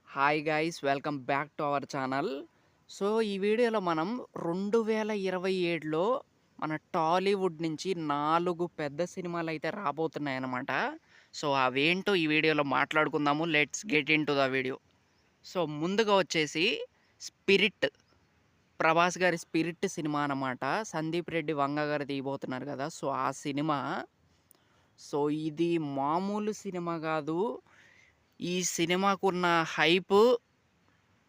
Hi guys, welcome back to our channel. So ఈ వీడియోలో మనం 2027లో మన టాలీవుడ్ నుంచి 4 పెద్ద సినిమాలు అయితే రాబోతున్నాయన్నమాట. సో అవేంటో ఈ వీడియోలో మాట్లాడుకుందాము. Let's get in to the video. So ముందుగా వచ్చేసి స్పిరిట్, ప్రభాస్ గారి స్పిరిట్ సినిమా అన్నమాట. సందీప్ రెడ్డి వంగ గారు తీయబోతున్నారు కదా, సో ఆ సినిమా. సో ఇది మామూలు సినిమా కాదు. ఈ సినిమాకున్న హైప్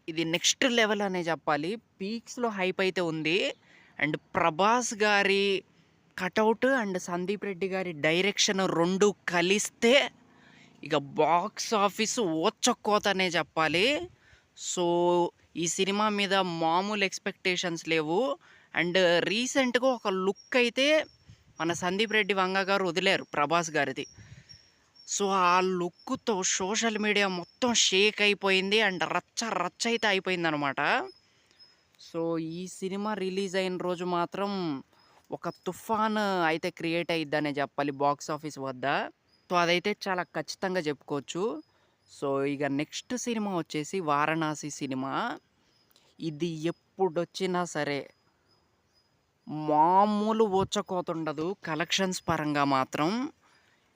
ఇది నెక్స్ట్ లెవెల్ అనే చెప్పాలి. పీక్స్‌లో హైప్ అయితే ఉంది. అండ్ ప్రభాస్ గారి కటౌట్ అండ్ సందీప్ రెడ్డి గారి డైరెక్షన్ 2 కలిస్తే ఇక బాక్స్ ఆఫీస్ ఊచకోత అనే చెప్పాలి. సో ఈ సినిమా మీద మామూలు ఎక్స్‌పెక్టేషన్స్ లేవు. అండ్ రీసెంట్‌గా ఒక లుక్ అయితే మన సందీప్ రెడ్డి వంగ గారు వదిలారు ప్రభాస్ గారిది. సో ఆ లుక్‌తో సోషల్ మీడియా మొత్తం షేక్ అయిపోయింది. అండ్ రచ్చ రచ్చ అయితే అయిపోయిందనమాట. సో ఈ సినిమా రిలీజ్ అయిన రోజు మాత్రం ఒక తుఫాన్ అయితే క్రియేట్ అయ్యిద్దనే చెప్పాలి బాక్స్ ఆఫీస్ వద్ద. సో అదైతే చాలా ఖచ్చితంగా చెప్పుకోవచ్చు. సో ఇక నెక్స్ట్ సినిమా వచ్చేసి 'వారణాసి' సినిమా. ఇది ఎప్పుడొచ్చినా సరే మామూలు ఊచకోతుండదు కలెక్షన్స్ పరంగా మాత్రం.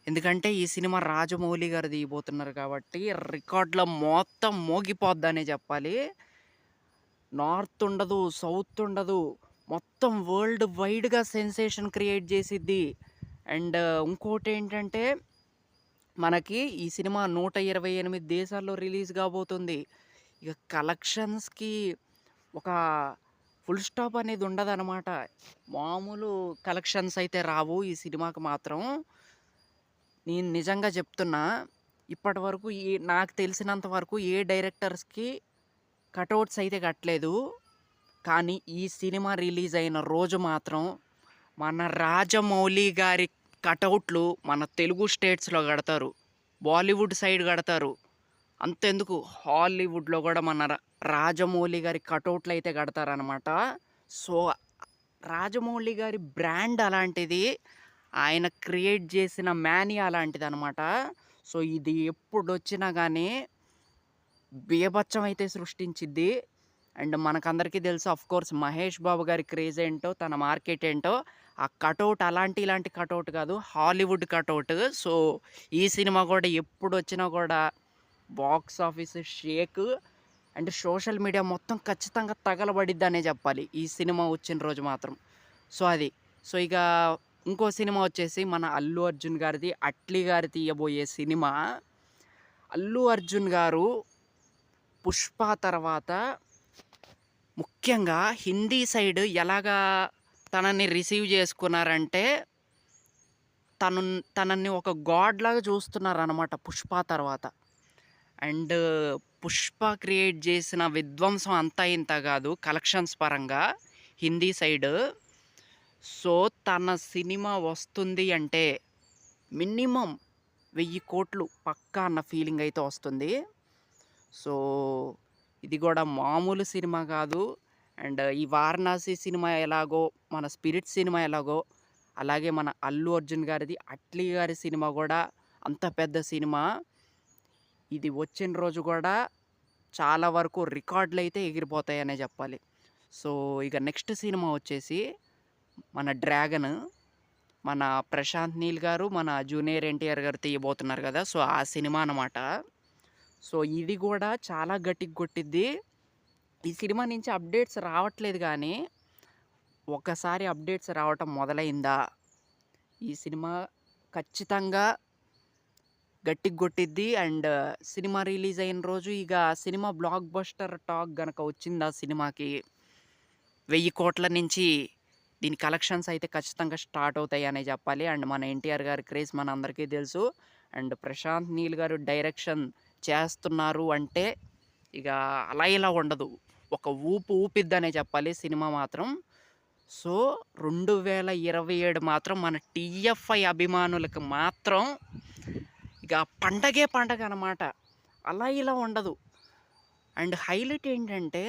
ఎందుకంటే ఈ సినిమా రాజమౌళి గారు తీయబోతున్నారు కాబట్టి రికార్డులో మొత్తం మోగిపోద్దనే చెప్పాలి. నార్త్ ఉండదు, సౌత్ ఉండదు, మొత్తం వరల్డ్ వైడ్‌గా సెన్సేషన్ క్రియేట్ చేసిద్ది. అండ్ ఇంకోటేంటంటే మనకి ఈ సినిమా 128 దేశాల్లో రిలీజ్ కాబోతుంది. ఇక కలెక్షన్స్‌కి ఒక ఫుల్ స్టాప్ అనేది ఉండదనమాట. మామూలు కలెక్షన్స్ అయితే రావు ఈ సినిమాకి మాత్రం. నేను నిజంగా చెప్తున్నా. ఇప్పటివరకు నాకు తెలిసినంత వరకు ఏ డైరెక్టర్స్‌కి కటౌట్స్ అయితే కట్టలేదు. కానీ ఈ సినిమా రిలీజ్ అయిన రోజు మాత్రం మన రాజమౌళి గారి కటౌట్లు మన తెలుగు స్టేట్స్‌లో కడతారు. బాలీవుడ్ సైడ్ కడతారు. అంతెందుకు హాలీవుడ్‌లో కూడా మన రాజమౌళి గారి కటౌట్లు అయితే కడతారనమాట. సో రాజమౌళి గారి బ్రాండ్ అలాంటిది. ఆయన క్రియేట్ చేసిన మేనియా అలాంటిదనమాట. సో ఇది ఎప్పుడొచ్చినా గానీ బీభత్సం అయితే సృష్టించిద్ది. అండ్ మనకందరికీ తెలుసు ఆఫ్‌కోర్స్ మహేష్ బాబు గారి క్రేజ్ ఏంటో, తన మార్కెట్ ఏంటో. ఆ కటౌట్ ఇలాంటి కటౌట్ కాదు, హాలీవుడ్ కటౌట్. సో ఈ సినిమా కూడా ఎప్పుడొచ్చినా కూడా box office Sheikh. And social media మొత్తం ఖచ్చితంగా తగలబడిద్దనే చెప్పాలి ఈ సినిమా వచ్చిన రోజు మాత్రం. సో అది. సో ఇక ఇంకో సినిమా వచ్చేసి మన అల్లు అర్జున్ గారిది, అట్లీ గారు తీయబోయే సినిమా. అల్లు అర్జున్ గారు 'పుష్ప' తర్వాత ముఖ్యంగా హిందీ సైడ్ ఎలాగా తనని రిసీవ్ చేసుకున్నారంటే తనని ఒక గాడ్ లాగా చూస్తున్నారనమాట 'పుష్ప' తర్వాత. అండ్ 'పుష్ప' క్రియేట్ చేసిన విధ్వంసం అంతా ఇంత కాదు కలెక్షన్స్ పరంగా హిందీ సైడ్. సో తన సినిమా వస్తుంది అంటే మినిమమ్ 1000 కోట్లు పక్కా అన్న ఫీలింగ్ అయితే వస్తుంది. సో ఇది కూడా మామూలు సినిమా కాదు. అండ్ ఈ 'వారణాసి' సినిమా ఎలాగో, మన 'స్పిరిట్' సినిమా ఎలాగో, అలాగే మన అల్లు అర్జున్ గారిది 'అట్లీ' గారి సినిమా కూడా అంత పెద్ద సినిమా. ఇది వచ్చిన రోజు కూడా చాలా వరకు రికార్డులైతే ఎగిరిపోతాయనే చెప్పాలి. సో ఇక నెక్స్ట్ సినిమా వచ్చేసి మన 'డ్రాగన్'. మన ప్రశాంత్ నీల్ గారు, మన జూనియర్ ఎన్టీఆర్ గారు తీయబోతున్నారు కదా, సో ఆ సినిమా అనమాట. సో ఇది కూడా చాలా గట్టిగా కొట్టిద్ది. ఈ సినిమా నుంచి అప్డేట్స్ రావట్లేదు కానీ ఒకసారి అప్డేట్స్ రావటం మొదలైందా ఈ సినిమా ఖచ్చితంగా గట్టిగా కొట్టిద్ది. అండ్ సినిమా రిలీజ్ అయిన రోజు ఇక సినిమా బ్లాక్ బస్టర్ టాక్ గనక వచ్చిందా సినిమాకి 1000 కోట్ల నుంచి దీని కలెక్షన్స్ అయితే ఖచ్చితంగా స్టార్ట్ అవుతాయి అనే చెప్పాలి. అండ్ మన ఎన్టీఆర్ గారి క్రేజ్ మన అందరికీ తెలుసు. అండ్ ప్రశాంత్ నీల్ గారు డైరెక్షన్ చేస్తున్నారు అంటే ఇక అలా ఇలా ఉండదు, ఒక ఊపిద్దనే చెప్పాలి సినిమా మాత్రం. సో 2027 మాత్రం మన టీఎఫ్ఐ అభిమానులకు మాత్రం ఇక పండగే పండగ అనమాట. అలా ఇలా ఉండదు. అండ్ హైలైట్ ఏంటంటే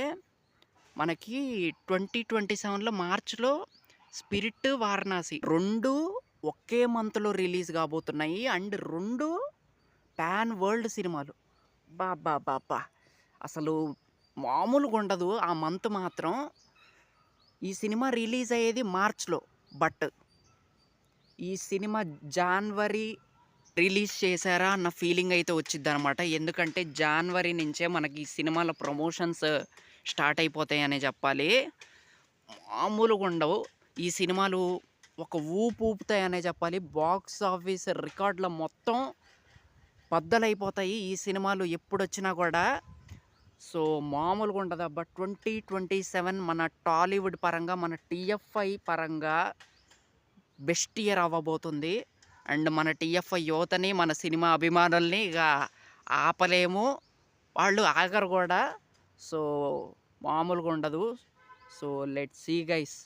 మనకి 2027లో మార్చ్‌లో 'స్పిరిట్', 'వారణాసి' 2 ఒకే మంత్‌లో రిలీజ్ కాబోతున్నాయి. అండ్ 2 పాన్ వరల్డ్ సినిమాలు. అబ్బబ్బబ్బబ్బా! అసలు మామూలుగా ఉండదు ఆ మంత్ మాత్రం. ఈ సినిమా రిలీజ్ అయ్యేది మార్చ్‌లో. బట్ ఈ సినిమా జాన్వరి రిలీజ్ చేశారా అన్న ఫీలింగ్ అయితే వచ్చిద్దనమాట. ఎందుకంటే జాన్వరి నుంచే మనకి ఈ సినిమాల ప్రమోషన్స్ స్టార్ట్ అయిపోతాయనే చెప్పాలి. మామూలుగుండవు. ఈ సినిమాలు ఒక ఊపు ఊపుతాయనే చెప్పాలి. బాక్స్ ఆఫీస్ రికార్డుల మొత్తం బద్దలైపోతాయి ఈ సినిమాలు ఎప్పుడొచ్చినా కూడా. సో, మామూలుగా ఉండదబ్బా! 2027 మన టాలీవుడ్ పరంగా, మన టీఎఫ్ఐ పరంగా బెస్ట్ ఇయర్ అవ్వబోతుంది. అండ్ మన టీఎఫ్ఐ యువతని, మన సినిమా అభిమానుల్ని ఇగ ఆపలేము. వాళ్ళు ఆగరు గూడా. సో, మామూలుగా ఉండదు. So, let's see guys.